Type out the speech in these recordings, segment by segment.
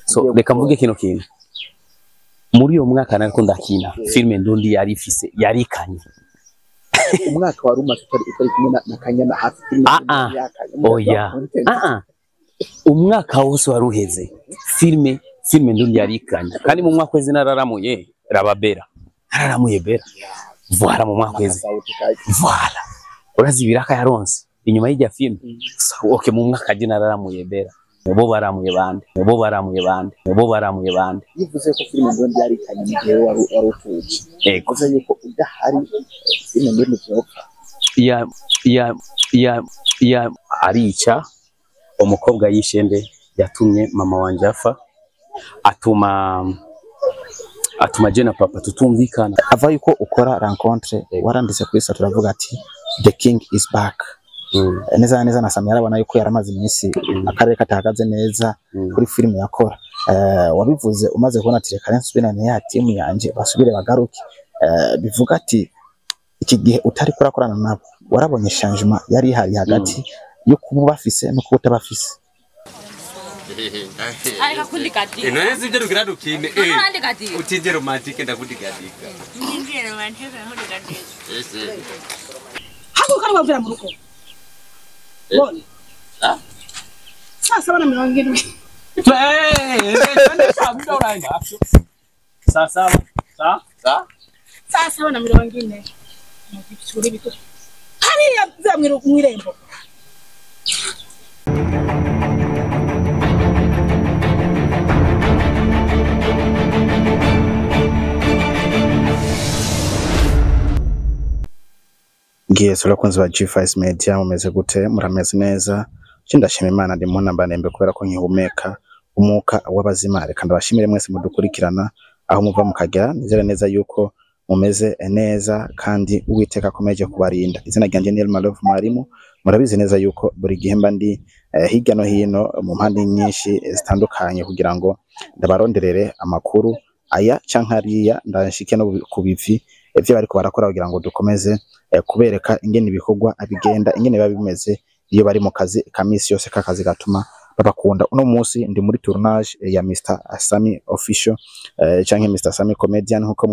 So reka mvuge kino kintu muri uyo mwaka nariko ndakina filme ndundi yari ifise yarikanye umwaka wari umaze utari kumwe na Kanyana hafi oya umwaka wose waruheze filme ndundi yarikanye kandi mu mwaka weze nararamuye rababera nararamuye bera voilà mu mwaka weze voilà urazi biraka yaronse inyuma y'ijya filme okay mu mwaka je nararamuye bera bo baramuye bande yivuze ko filme ndundi yarikanye mu gihe wari utuje kuza yuko udahari filme ndundi vyopfa ya arica umukobwa yishende yatumye mama wanje afa atuma je na papa tutumvikana ava yuko ukora rencontre waranditse kuri sa turavuga ati the king is back neza na Sami yarabona yuko yaramaze iminsi akarere katahagaze neza kuri filime yakora wabivuze umaze kubona ati reka nsubirane ya team yanje basubire bagaruke bivuga ati iki gihe utari kurakorana nabo warabonye changement yari hari hagati yo kuba bafise no kuba bafise Areka kundikadika. Nonese ibyo rugira dukine utinje romantique ndakudikadika. Ndinje romantique ndakudikadika. Hako kari wavira mu ruko. Bone. Sasa bana 70. muda uranga sasa bana 70. Mubishuri bito. Hariya byamwiro mwirembo. Yes, urakunze ba G5 Media mumeze gute murameze neza ndashima Imana ndi mwana mbanembe kubera ko nkihumeka umuka w'abazima reka ndabashimire mwese mudukurikirana aho muva mukajya nizere neza yuko mumeze neza kandi Uwiteka akomeje kubarinda izina ryanje ni Elma Love Mwarimu murabizi neza yuko buri gihe mba ndi hirya no hino mu mpande nyinshi zitandukanye kugira ngo ndabaronderere amakuru aya cankariya ndashike no kubivi ivyo bariko barakora kugira ngo dukomeze kubereka ingene ibikorwa abigenda ingene biba bimeze iyo bari mu kazi kamisi yose kakazi gatuma babakunda uno munsi ndi muri tournage ya Mr Sami official canke Mr Sami comedian nkuko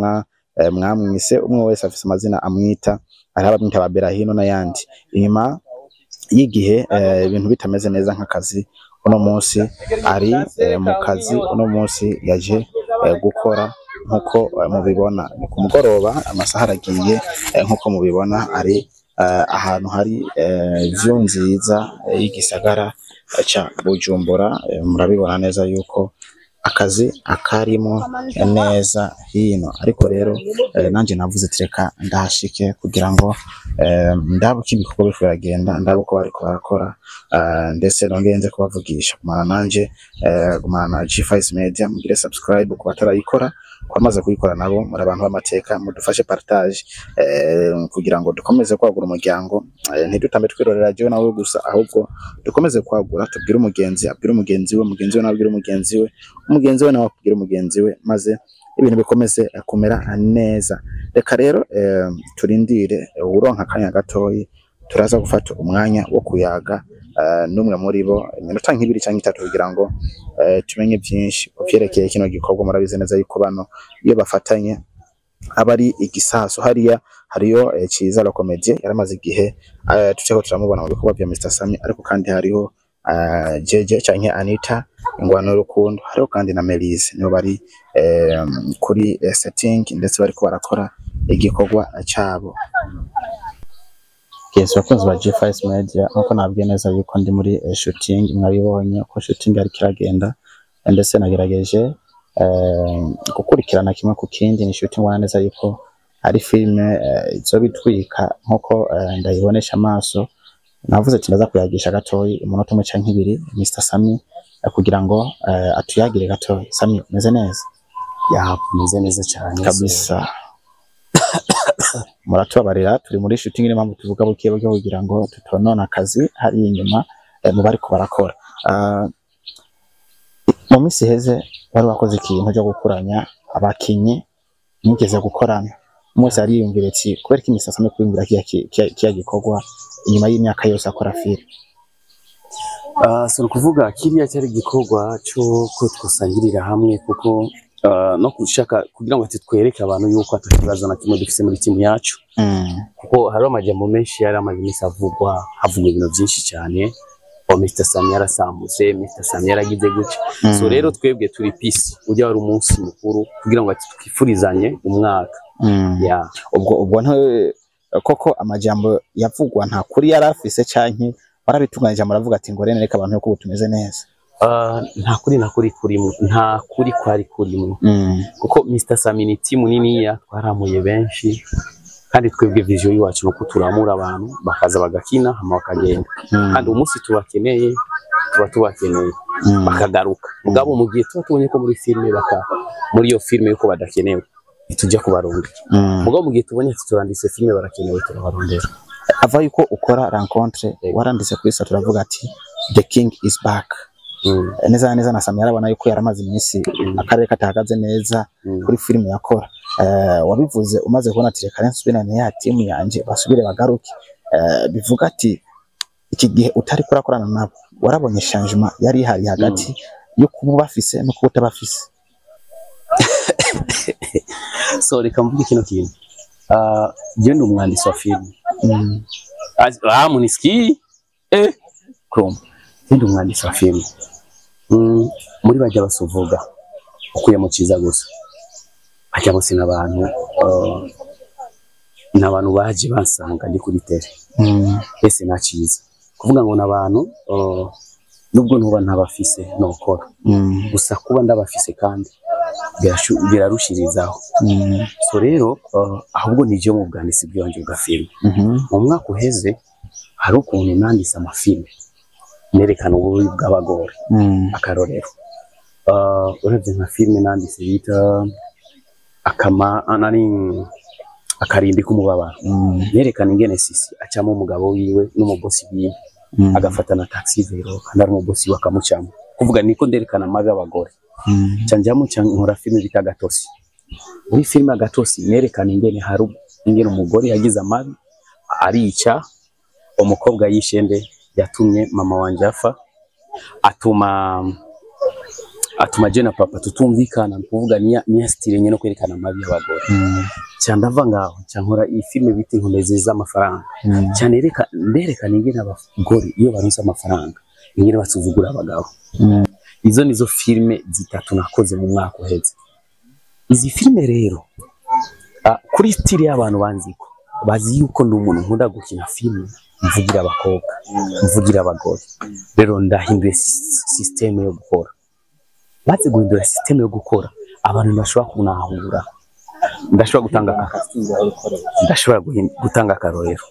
mwamwise umwe wese afise amazina amwita araba mwita babera hino na yandi inyuma y'igihe ibintu bitameze neza nk'akazi uno munsi ari mu kazi uno munsi yaje gukora nkuko mubibona ni ku mugoroba amasaha aragiye nkuko mubibona ari ahantu hari view nziza y'igisagara ca Bujumbura murabibona neza yuko akazi akarimo neza hino ariko rero nanje navuze tireka ndashike kugira ngo ndabuka ibikorwa biragenda ndabuko bariko barakora ndetse nongenze kubavugisha kumana nanje gumana G5 Media mugire subscribe ku batarayikora kwamaze kuyikora nabo muri abantu b'amateka mudufashe partage kugira ngo dukomeze kwagura umuryango ntidutambe twirorera jewe nawe gusa ahubwo dukomeze kwagura tubwire umugenzi abwire umugenzi we nabwire umugenzi we nawe abwire umugenzi we maze ibintu bikomeze kumera neza reka rero turindire uronka kanya gatoyi turaza gufata umwanya wo kuyaga numwe muri bo iminota nk'ibiri cyangwa itatu kugira ngo tumenye byinshi uvyerekeye kino gikorwa murabize neza yuko bano iyo bafatanye abari igisaso hariyo Ciza la Comedie yaramaze igihe tuteko turamubona mu bikorwa bya Mr Sami ariko kandi hariho Jeje canke Anita ingwano y'urukundo hariho kandi na Melise nibo bari kuri setting ndetse bariko barakora igikorwa cyabo. Yes, wakunze ba G5 Media nkuko nabwiye neza yuko ndi muri shooting mwabibonye ko shooting ari kiragenda ndetse nagerageje gukurikirana kimwe ku kindi ni shooting wana neza yuko ari filme izo bitwika nkuko ndayibonesha amaso navuze ati ndaza kuyagisha gatoyi umunota umwe canke ibiri Mr Sami kugira ngo atuyagire gatoyi. Sami meze neza? Ya meze neza cyane kabisa. Muratubabarira turi muri shooting ni mpamvu tuvuga bukiye kugira ngo tutonona akazi hari inyuma mu bari ko barakora. Mu minsi heze bari bakoze ikintu cyo gukuranya abakinyi nigeze gukorana mwese ari yumvira ati kubera ki Mr Sami kwiyumvira kiya gikorwa inyuma y'imyaka yose akora film. So kuvuga kiriya cyari gikorwa cyo ko twasangirira hamwe kuko no kushaka kugira ngo twereke abantu yuko atakibazo na kimwe dufise muri timu yacu kuko hari amajambo menshi yari amajimisi havugwa ibintu byinshi cyane Mr. Sam yarasambutse Mr. Sam yaragize gutya so rero twebwe turi peace ujya wari umunsi mukuru kugira ngo twifurizanye umwaka ya ubwo koko amajambo yavugwa nta kuri yarafise canke barabitunganyije muravuga ati ngo rene reka abantu yo kubutumeze neza nta kuri kwari kurimo kuko Mr. Sam ni timu niniya twaramuye benshi kandi twebwe vision yacu nuko turamura abantu bakaza bagakina hama bakagenda kandi umunsi tubakeneye bakagaruka mugabo mu gihe tubonye ko muri filme muri iyo filme yuko badakenewe tujya kubarondera mugabo mu gihe tubonye turandise filme barakenewe turabarondera ava yuko ukora rencontre warandise kuri sa turavuga ati the king is back neza na Sam yarabona yuko yaramaze iminsi akarere katahagaze neza kuri filme yakora wabivuze umaze kubona ati reka nsubirane ya timu yanje basubire bagaruke bivuga ati iki gihe utari kurakorana nabo warabonye changement yari hari hagati yo kuba bafise no kuba utabafise so reka mvuge kino kintu je ndi umwandisi wa filme munisikiye kom ndi umwandisi wa filme muri bajya basuvuga ukuye mu ciza gusa bajya bose n'abantu baje bansanga ndi kuri tele ese naciza kuvuga ngo n'abantu nubwo ntuba ntabafise nokora gusa kuba ndabafise kandi birarushirizaho so rero ahubwo nije mu bwandisi bwanje bwa filme mu mwaka uheze hari ukuntu nandise amafilme nerekana ububi bw'abagore akarorero urebye nka filme nandise bita akarimbi k'umubabaro nerekana ingene Sisi acamo umugabo wiwe n'umubosi wiwe agafatana taxi vero kandi ari umubosi wakamucamo kuvuga niko nderekana amabi y'abagore canjamo nkora filme bita Gatosi muri filme Gatosi nerekana ingene umugore yagize amabi arica umukobwa yishende yatumye mama wanje afa atuma je na papa tutumvikana kuvuga niya style nyene no kwerekana amabi y'abagore cyandava ngaho cyankora iyi filme bita inkomezi z'amafaranga cyane nderekana ingene abagore iyo baronse amafaranga ingene basuzugura abagabo izo nizo filme zitatu nakoze mu mwaka uheze izi filme rero kuri style y'abantu banziko bazi yuko ndi umuntu nkunda gukina filme mvugira abakobwa mvugira abagore rero ndahinduye system yo gukora maze guhindura system yo gukora abantu bashobora kunahura ndashobora gutanga akarorero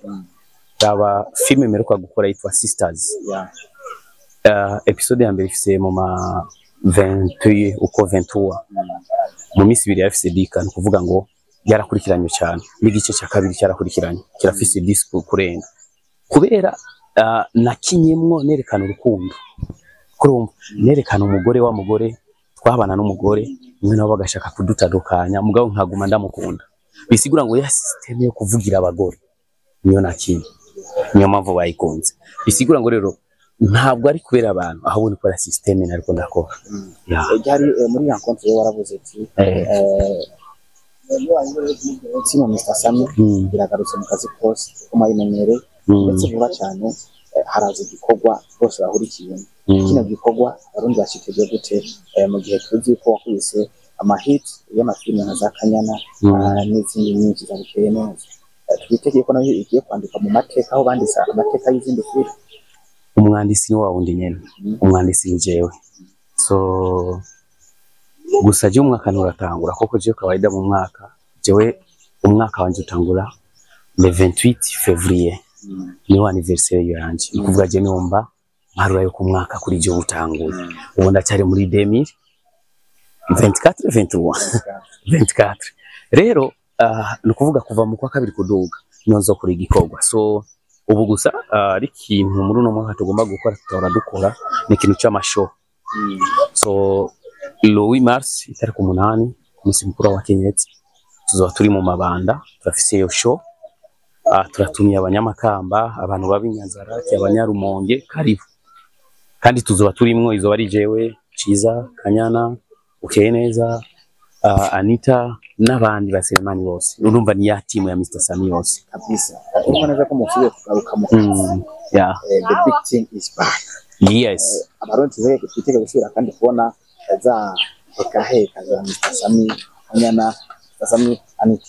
aba filme meruka gukora yitwa Sisters episode ya mbere ifise mu ma 20 uko 23 mu minsi ibiri yafise dikana kuvuga ngo yarakurikiranye cyane n'igice cya kabiri cyarakurikiranye kirafise disco kurenga kubera nakinyemwo nerekana urukundo kurumva nerekana umugore wa mugore twabana n'umugore mwe nabo bagashaka kudutadukanya mugabo nkaguma ndamukunda bisigura ngo ya system yo kuvugira abagore niyo nakini niyo mpamvu bayikunze bisigura ngo rero ntabwo ari kubera abantu ahubwo ni kubera system nariko ndakora yari muri rencontre waravuze ati Sima Mr. Sam biragarutse mu kazi kose kumayimenyere ndetse vuba cyane haraza igikorwa bose bahurikiye kino gikorwa abarundi bashiteje gute mu gihe tuzi ko wakubise amahit y'amafilme nka za Kanyana n'izindi nyinshi zabukeye neza twitekeye ko nayo igiye kwandika mu mateka aho bandisa amateka y'izindi filme umwandisi ni wa wundi nyene umwandisi njewe so gusa je umwaka nuratangura koko je kawaida mu mwaka jewe umwaka wanje utangura le 28 février ni anniversaire yanje ukuvuga je numva marura yo ku mwaka kuri je utanguye ubu ndacyari muri 2024 rero nukuvuga kuva mu kwa kabiri kuduga nonzo kuri igikorwa so ubu gusa ari ikintu muri uno mwaka tugomba gukora tutora dukora ni ikintu cy'amashow so le 8 mars itariki 8 umunsi mukuru wa Kenyezi tuzoba turi mu mabanda turafise iyo show turatumiye abanyamakamba abantu babinyanzarake abanyarumonge karibu kandi tuzoba turimwo izo bari jewe Ciza Kanyana ukeye neza Anita n'abandi baseremani bose urumva ni ya team ya Mr Sami yose kabisa urumva neza ko musubiye kugaruka mu yeah the big team is back yes abaronzi zege twitege gusubira kandi kubona za bakaheka za Mr Sami Kanyana Mr Sami Anita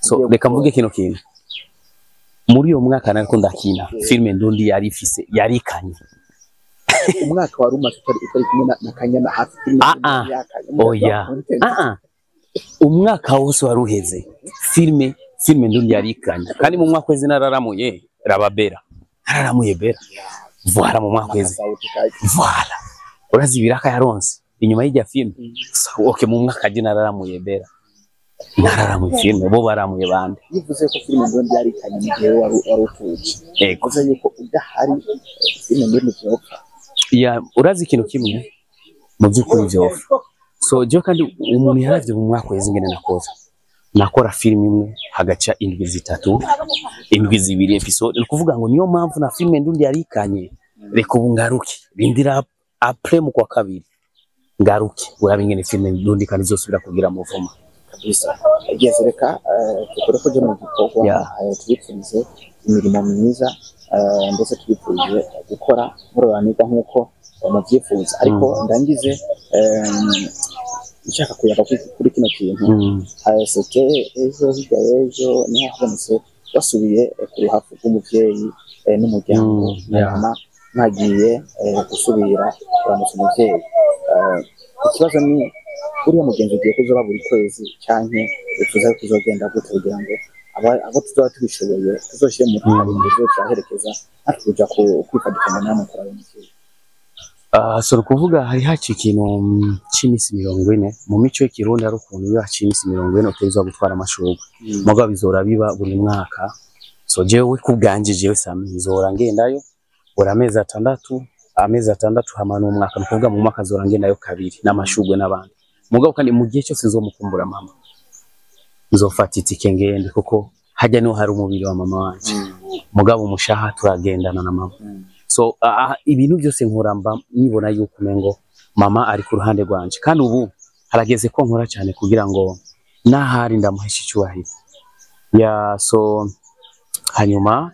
so reka mvuge kino kintu muri uyo mwaka nariko ndakina filme ndundi yarikanye umwaka wa Ruma tutari kumwe na Kanyana hafi umwaka wose waruheze filme ndundi yarikanye kandi mu mwaka weze nararamuye Rababera nararamuye Bera voilà mu mwaka weze voilà urazi biraka yaronse inyuma y'ijya filme okay mu mwaka aje nararamuye Bera nararamuye filme bo baramuye bande yivuze ko filme ndundi yarikanye mu gihe wari utuje kuza yuko udahari filme ndundi vyopfa ya urazi ikintu kimwe mu byukuri vyopfa so je kandi umuntu yaravye mu mwaka weze ngene nakora film imwe hagaca indwi zitatu indwi zibiri episode kuvuga ngo niyo mpamvu na film ndundi yarikanye reka ubu ngaruke bindira après mu kwa kabiri ngaruke urabingene film ndundi kandi zosubira kugira muvuma kabisa igeze reka tukore ko je mu gikorwa twipfuze imirimo myiza ndetse twipfuje gukora murobanirwa nkuko muvyifuza ariko ndangize nshaka kuyaga kuri kino kintu seke ejo niho habonetse basubiye ku ruhafu rw'umuvyeyi n'umuryango nama nagiye gusubira kuramutsa umuvyeyi ikibazo ni uriya mugenzi ugiye kuzoba buri kwezi canke utuza kuzogenda gute kugira ngo abo tuzoba tubishoboye tuzoshire mu twari tuzaherekeza atuja kwifadikanya namwe kuraba umuvyeyi so kuvuga hari haci ikintu c'imisi 40 mu mico y'ikirundi ari ukuntu iyo haci imisi 40 uteza gutwara amashurwe mugabo bizora biba buri mwaka so jewe kubganje jewe Sami nzora ngendayo buri amezi 6 hamana umwaka nukuvuga mu mwaka zora ngendayo kabiri n'amashurwe n'abandi mugabo kandi mu gihe cyose nzomukumbura mama nzofata itike ngende kuko hajya niho hari umubiri wa mama wanje mugabo umushaha turagendana na mama so ibintu byose nkuramba nibona yuko mengo mama ari ku ruhande rwanje kandi ubu harageze ko nkora cyane kugira ngo nahari ndamuhesha icyubahiro so hanyuma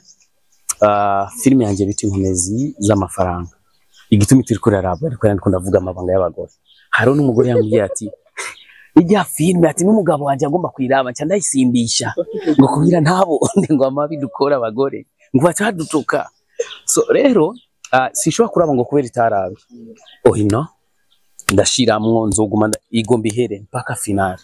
filime yanjye biti inkomezi z'amafaranga igitumi turi kuraraba ariko yandi ndavuga amabanga y'abagore hari n'umugore yambwiye ati ijya filime ati n'umugabo wanje agomba kwiraba cyane ndayisimbisha ngo kubira ntabo ngo amabi dukora abagore ngo bacadutuka so rero sishobora kuraba ngo kubera itarabe no ndashiramwo nzoguma igomba ihere mpaka finale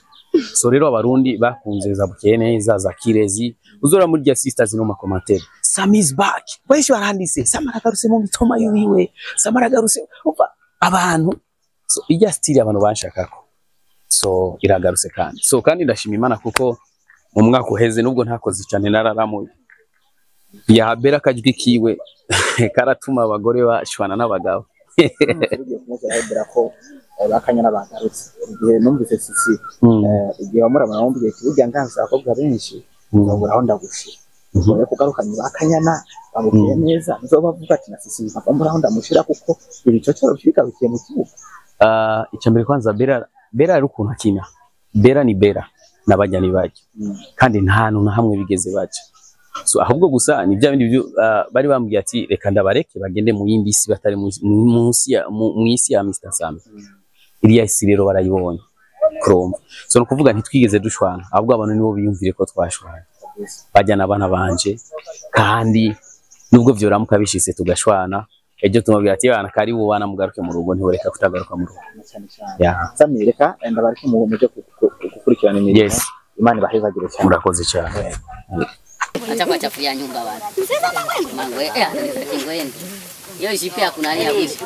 so rero abarundi bakunze za bukeye neza za Kirezi uzora muri ya sisters no makomateri Sami is back bayishi barandise samaragaruse mu mitoma yiwe samaragaruse abantu so ijya stili abantu banshakako so iragaruse kandi so kandi ndashima Imana kuko mu mwaka uheze nubwo ntakoze cyane nararamuye yahabera kajwi kiwe karatuma abagore bashwana n'abagabo ko bakanya n'abagarutse igihe numvise sisi igihe bamurabana bumviye kiburya nganza abakobwa benshi baburaho ndagushira ngo kugarukanye bakanyana bamukiye neza nzobavuga ati na sisi bamuraho ndamushira kuko ibicocoro byikarukiye mu kibuga icyambere kwanza Bera ari ukuntu akina Bera ni Bera nabajyani bajye kandi nta hantu na hamwe bigeze baje so ahubwo gusa ni bya bindi bari bambwiye ati reka ndabareke bagende mu yindi isi batari mu isi ya Mr Sami iriya isi rero barayibonye Chrome so no kuvuga ntitwigeze dushwana ahubwo abantu nibo biyumvire ko twashwana bajyana abana banje kandi nubwo byo ramuka bishise tugashwana ejo tumubwira ati bana kari bubana mugaruke mu rugo ntiboreka kutagaruka mu rugo Sami reka ndabareke mu muje gukurikirana imirimo Imana ibahezagire cyane murakoze cyane Acha chafuria nyumba bana. Mango anaweza kingoende. Hiyo jipe ya kunalia hivi.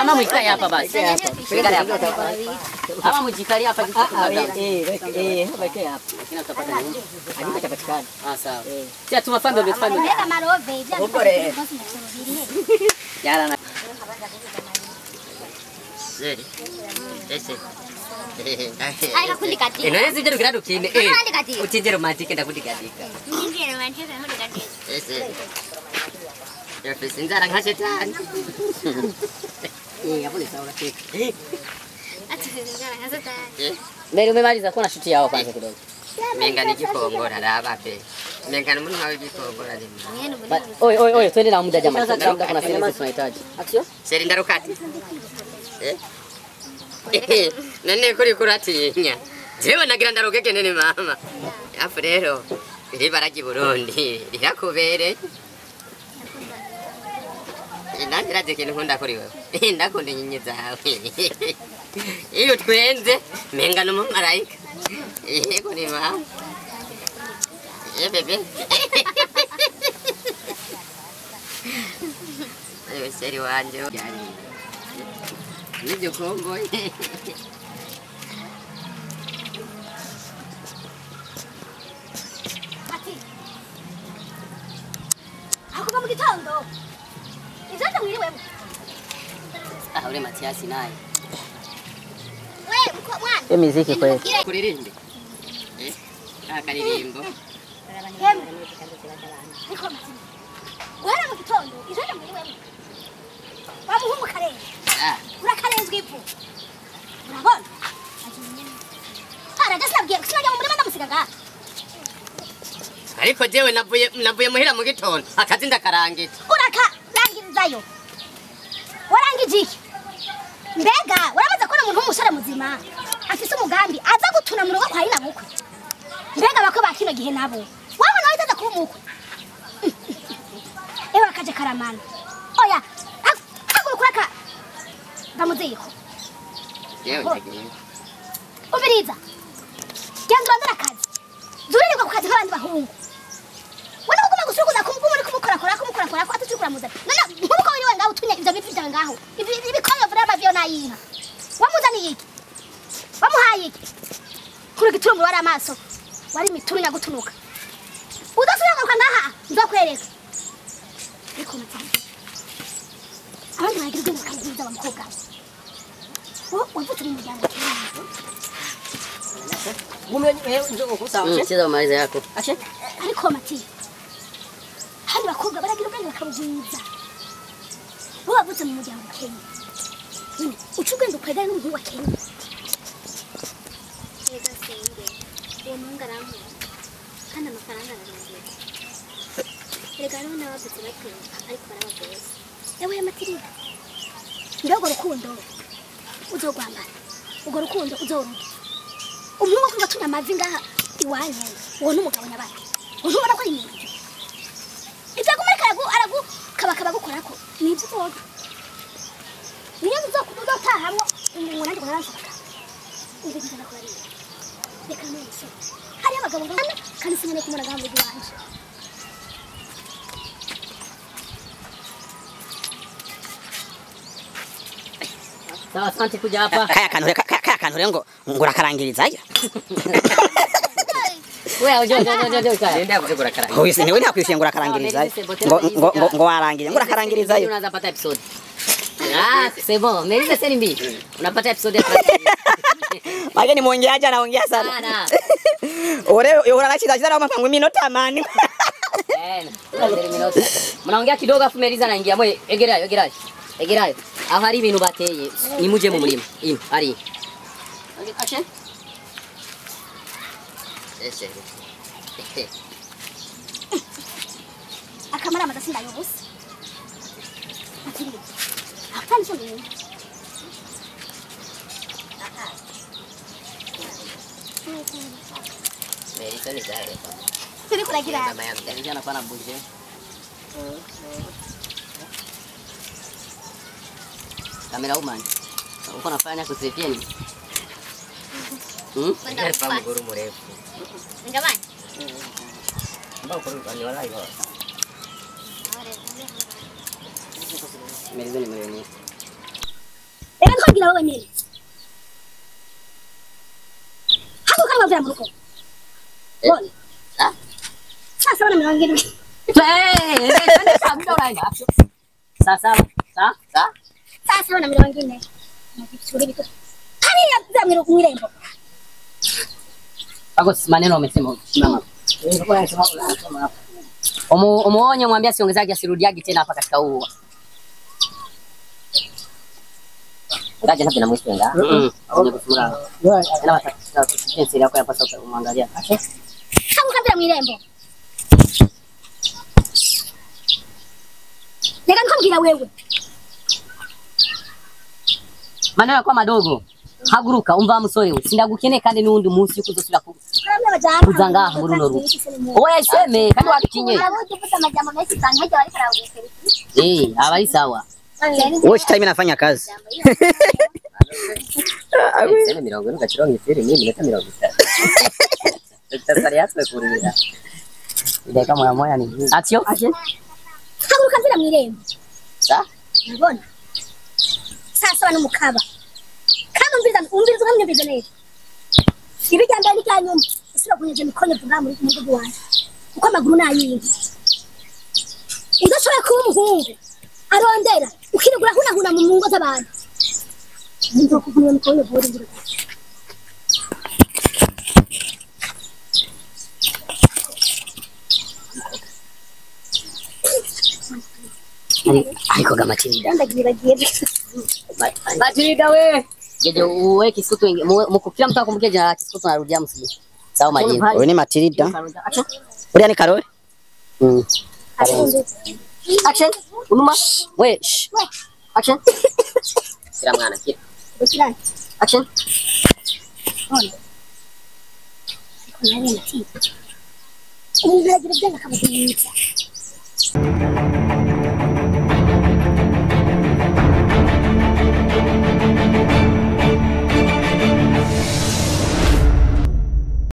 Ama mwikai hapa basi. Shika hapa. Ama mjikali hapa kitu hapa. Weke hapa. Kina utapata nini? Hadi itapatikana. Sawa. Sasa tumafando ndio tufanye. Ukore. Yala na. Zeri. Ese. Ai kundikatika. Inaweza ndio kirado kine. Utinje romantic ndio kundikatika. Ndio romantic ndio kundikatika. Ese. Yafise inzara nka shetani. Hapo ni sawa kika. Ati ngara hazata. Mbele umemaliza kuna shuti yao kwanza kidogo. Menga ni kikongora raba pe. Menga ni mwana wa kikongora limi. Oi, twende na muda jamani. Muda kuna sinema tunahitaji. Action. Seri ndarukati. Nene kuri kuratinya. Jewe nagira ndarukeke nene mama. Afu rero iri baraki Burundi rirakubere. Nandira je kintu nkunda kuri wewe. Ndakunda inyenye zawe. Iyo twenze menga no marayika. Yego ni mama. Bebe. Ayo seri wanje. Nibyo komboy. Hakuba mu gitondo. Izaje mwiriwemo. Ule Matiasi naye. Wewe mko mwana. Hiyo muziki kweli. Kuririmbe. Akaririmbo. Niko mazima. Wera mu gitondo. Izaje mwiriwemo. Bamuhungu karenze. Urakarenzwe ivu. Urabona? Aragasabye sinajya mu murima ndamusigaga. Ariko jewe navuye muhira mu gitondo akazi ndakarangije. Urakangirizayo. Warangije iki? Mbega warabaza ko umuntu w'umusore muzima afise umugambi aza gutuna mu rugo kwa ina bukwe. Mbega bako bakino gihe nabo. Wabona witaza kuba umukwe. Ewa kaje karamana. Oya, hakurukuraka. Bamuziko. Jewe ndagiye. Ubiriza. Genda ndara kazi. Zuririrwa ku kazi nk'abandi bahungu. Wana kuguma gusukuza kumukora ko atucukura muza. Nana nkuko wiriwe ngaho utunye ivyo bipita ngaho. Ibikoyo vrama vyo nayinka. Wamuzaniye iki? Wamuhaye iki? Kuri giturumbu wari amaso. Wari mituru nyagutunuka. Udasubira ngaruka ngaha ndakwereka. Ariko mutanga. Abandi bagira ubwo kangiza wa mukobwa. Wavutse mu muryango kinini. Cheza umalize yako. Ariko mati. Handi bakobwa baragira ubwenge bakabugwiza. Wavutse mu muryango Kenya. Ucugende ukwega n'umuhungu wa Kenya. Reka senge. Uwo muhungu aramuha. Kandi amafaranga ararangiye. Reka rero n'abavutse batwuka ariko barabagose. Ewe matirida. Ndogo rukundo. Uzogwambara. Ugo rukundo uzoruka. Umuhungu kuva tunya amazi ngaha iwanyu. Uwo n'umugabo nyabaki. Untubona ko ari nyina. Itakumurika aragu kabakaba gukorako. Nibyo uzoga. Niyo uzokubuza tahamwe umuntu nanjye kuranshaka. Uzi kuzana ko ari. Reka nese. Hari abagabo ngana kandi sinyane kumara gambo iwanje. Sawa, asante kuja hapa. Kaya kantu ngo urakarangiriza aya. Wewe njoo kaya. Nenda kugura karangiriza. Hoye niwe ntakwishye ngo urakarangiriza. Ngo warangiriza. Ngo urakarangiriza ayo. Unaanza pata episode. C'est bon. Melissa Selimbi. Unapata episode ya Mageni muongeaje anaongea sana. Ore unacheza na mapango minota mani. Mnaongea kidogo afu Melissa anaingia. Mwe egerayo. Aho hari ibintu bateye. Nimuje mu murima. Ino ari. Action. Ese. Akamara amadasinda yobose. Matirida. Afanye cyo nyine. Melissa ni zare. Turi kuragira. Mama yangu Melissa anafanya buje. Kamera woman. Uko nafanya kusifia nini? Hapa mguru mrefu. Ngabani? Mbona kwa kanyola hiyo? Melissa ni mwenye. Reka twagira wowe nyine. Hako kama vya mruko. Bone. Sasa wana mwangiru. Sasa Sasa wana mwingine. Nakisuri bito. Hali ya zamiro mwirembo. Ako maneno wamesema mama. Umuonye mwambie asiongezake asirudiage tena hapa katika huu. Ngaje na mwisho au kusura. Ana wataka sisi yako hapa sasa umwangalia. Kama kabla mwirembo. Nika nikwambia wewe. Maneno kwa madogo. Haguruka umva musoyo sindagukene kandi nundi munsi kuzosira kuzanga muruno ru. Oya iseme kandi wakinye. Abari sawa. Watch time nafanya kazi. Sema mirongo nuka chirongi firi mimi neta mirongo 3. Sasa yaswe kurira. Ile kama moya ni. Atio? Haguruka nzira mwirembo. Sa? Nabona. Sasa no mukaba. Umviriza nkamnyumviriza neza. Ibijyambere ni kanyuma. Usira kunyeje mikonyo vuga muri mudugu wanje. Kuko amaguru nayindi. Udashobora kuba umuhungu. Arondera. Ukirigura hunahuna mu mungo z'abantu. Nzo kuvuga mikonyo vuri ngira. Ariko gamatirida. Ndagiye. Matirida we. Jeje uwe kisutu muko kila mtu akumbuke jina lake kisutu narudia msiji. Sawa majini. Wewe ni Matilda. Uri ni Karoli? Action. Unuma. We. Action. Kila mwana kila. Action. Ona. Kuna nini? Unagira kama